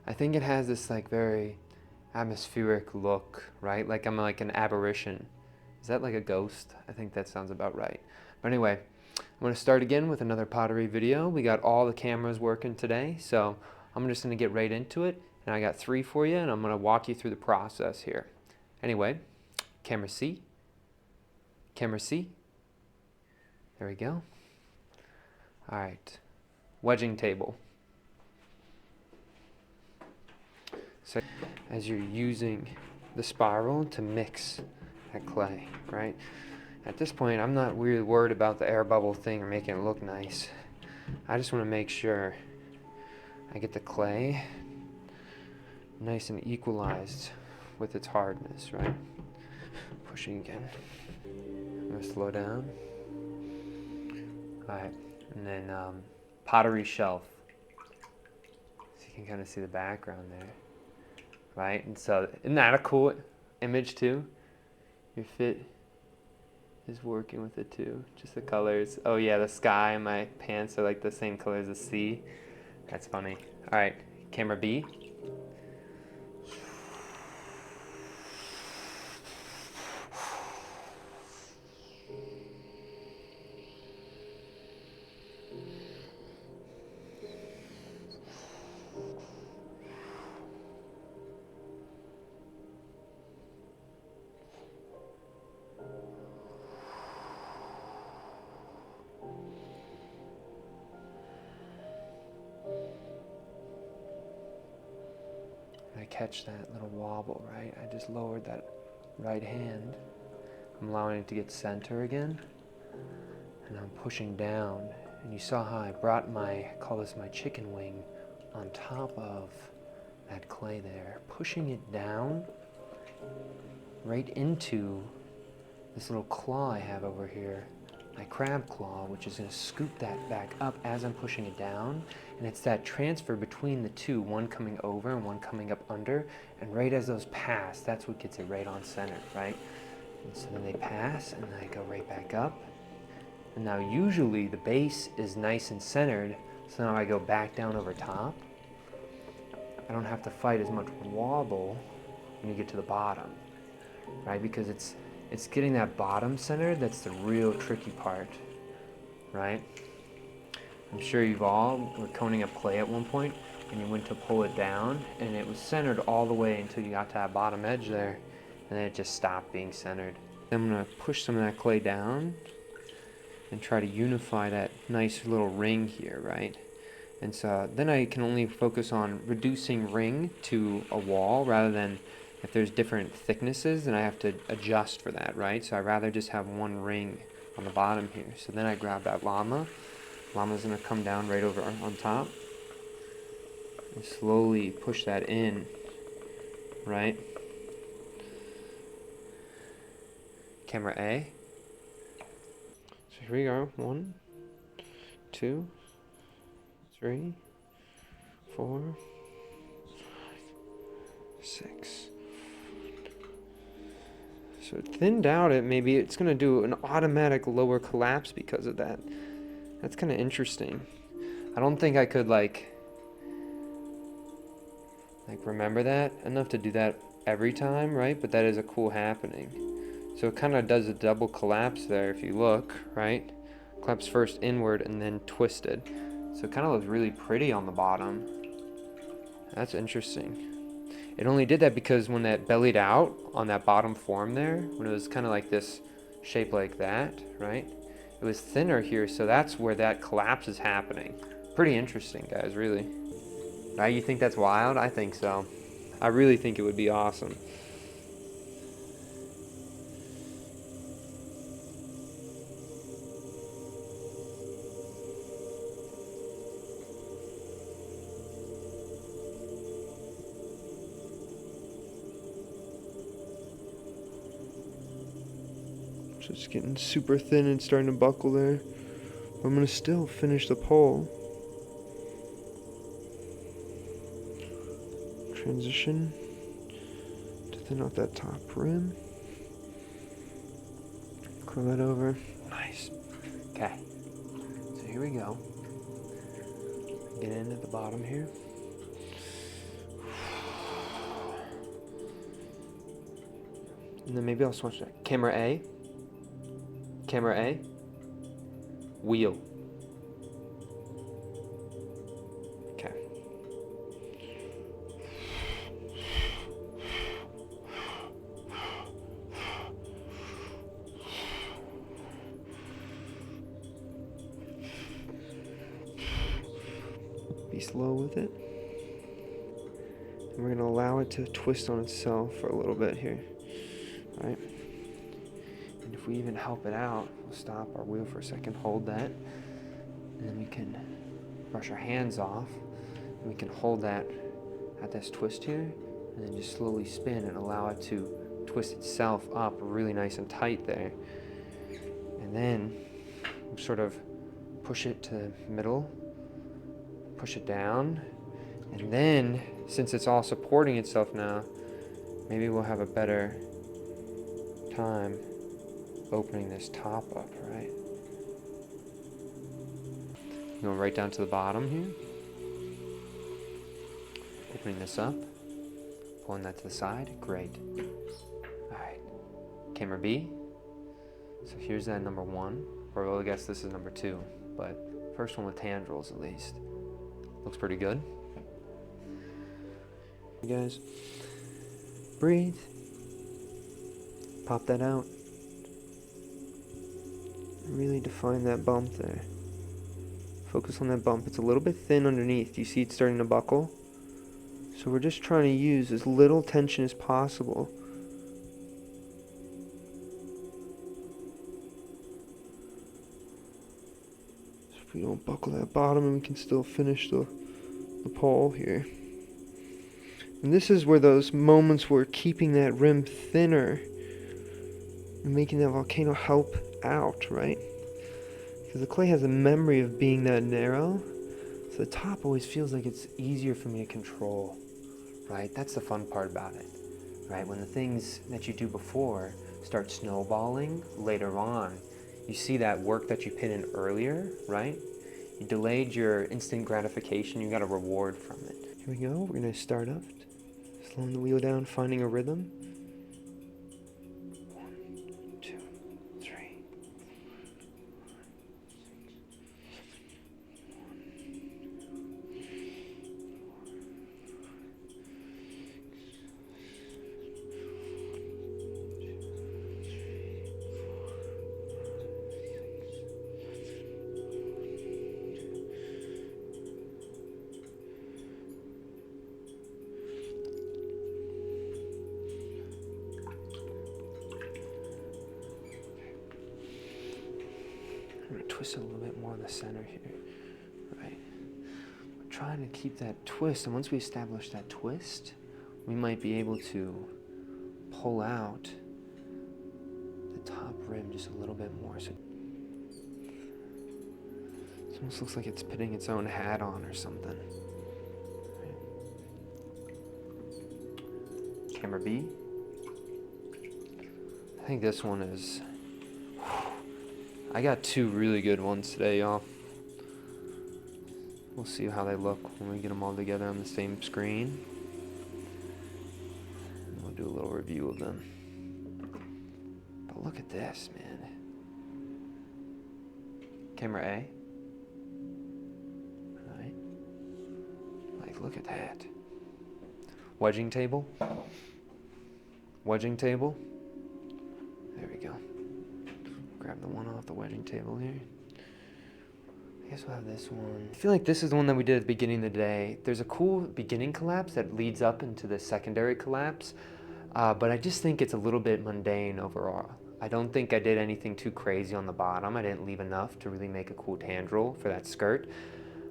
I think it has this like very atmospheric look, right? Like I'm like an apparition. Is that like a ghost? I think that sounds about right. But anyway, I'm gonna start again with another pottery video. We got all the cameras working today, so I'm just gonna get right into it. And I got 3 for you, and I'm gonna walk you through the process here. Anyway, camera C, camera C. There we go. All right, wedging table. So as you're using the spiral to mix that clay, right? At this point, I'm not really worried about the air bubble thing or making it look nice. I just want to make sure I get the clay nice and equalized with its hardness, right? Pushing again. I'm going to slow down. All right, and then pottery shelf. So you can kind of see the background there. Right, and so isn't that a cool image too? Your fit is working with it too. Just the colors. Oh yeah, the sky and my pants are like the same color as the sea. That's funny. All right, camera B. I catch that little wobble, right? I just lowered that right hand. I'm allowing it to get center again. And I'm pushing down. And you saw how I brought my, I call this my chicken wing, on top of that clay there. Pushing it down right into this little claw I have over here. My crab claw, which is going to scoop that back up as I'm pushing it down. And it's that transfer between the two, one coming over and one coming up under. And right as those pass, that's what gets it right on center, right? And so then they pass and I go right back up. And now usually the base is nice and centered, so now I go back down over top. I don't have to fight as much wobble when you get to the bottom, right? Because it's getting that bottom center that's the real tricky part, right? I'm sure you've all were coning up clay at one point and you went to pull it down and it was centered all the way until you got to that bottom edge there and then it just stopped being centered. Then I'm gonna push some of that clay down and try to unify that nice little ring here, right? And so then I can only focus on reducing ring to a wall rather than if there's different thicknesses, then I have to adjust for that, right? So I'd rather just have one ring on the bottom here. So then I grab that llama. Llama's gonna come down right over on top and slowly push that in, right? Camera A. So here we go. 1, 2, 3, 4, 5, 6. So it thinned out it, maybe it's gonna do an automatic lower collapse because of that. That's kind of interesting. I don't think I could like remember that enough to do that every time, right? But that is a cool happening. So it kind of does a double collapse there if you look, right? Collapse first inward and then twisted. So it kind of looks really pretty on the bottom. That's interesting. It only did that because when that bellied out on that bottom form there, when it was kind of like this shape like that, right? It was thinner here, so that's where that collapse is happening. Pretty interesting, guys, really. Right, you think that's wild? I think so. I really think it would be awesome. So it's getting super thin and starting to buckle there. But I'm gonna still finish the pole. Transition to thin out that top rim. Curl that over. Nice. Okay. So here we go. Get in at the bottom here. And then maybe I'll switch that. Camera A. Camera A. Wheel. Okay. Be slow with it. And we're going to allow it to twist on itself for a little bit here. All right? And if we even help it out, we'll stop our wheel for a second, hold that, and then we can brush our hands off, and we can hold that at this twist here, and then just slowly spin and allow it to twist itself up really nice and tight there. And then sort of push it to the middle, push it down, and then since it's all supporting itself now, maybe we'll have a better time opening this top up, right? Going right down to the bottom here. Opening this up, pulling that to the side, great. All right, camera B. So here's that number 1, or well, I guess this is number 2, but first one with tendrils at least. Looks pretty good. You guys, breathe. Pop that out. Really define that bump there. Focus on that bump. It's a little bit thin underneath. Do you see it's starting to buckle? So we're just trying to use as little tension as possible. So if we don't buckle that bottom, and we can still finish the pole here. And this is where those moments where keeping that rim thinner and making that volcano help out, right? Because the clay has a memory of being that narrow, so the top always feels like it's easier for me to control, right? That's the fun part about it, right? When the things that you do before start snowballing later on, you see that work that you put in earlier, right? You delayed your instant gratification, you got a reward from it. Here we go, we're gonna start up, slowing the wheel down, finding a rhythm. 1, 2, 3. I'm going to twist it a little bit more in the center here, right? We're trying to keep that twist, and once we establish that twist, we might be able to pull out the top rim just a little bit more. So it almost looks like it's putting its own hat on or something. Right. Camera B. I think this one is... I got 2 really good ones today, y'all. We'll see how they look when we get them all together on the same screen. And we'll do a little review of them. But look at this, man. Camera A. Alright. Like, look at that. Wedging table. Wedging table. There we go. Grab the one off the wedging table here. I guess we'll have this one. I feel like this is the one that we did at the beginning of the day. There's a cool beginning collapse that leads up into the secondary collapse, but I just think it's a little bit mundane overall. I don't think I did anything too crazy on the bottom. I didn't leave enough to really make a cool tendril for that skirt.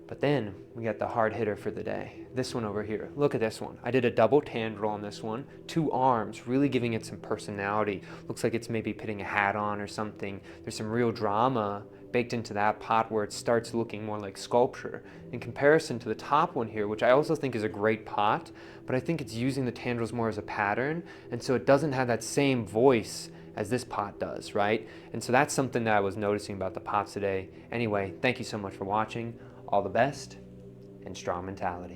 But then we got the hard hitter for the day. This one over here. Look at this one. I did a double tendril on this one. 2 arms, really giving it some personality. Looks like it's maybe putting a hat on or something. There's some real drama baked into that pot where it starts looking more like sculpture. In comparison to the top one here, which I also think is a great pot, but I think it's using the tendrils more as a pattern, and so it doesn't have that same voice as this pot does, right? And so that's something that I was noticing about the pots today. Anyway, thank you so much for watching. All the best, and strong mentality.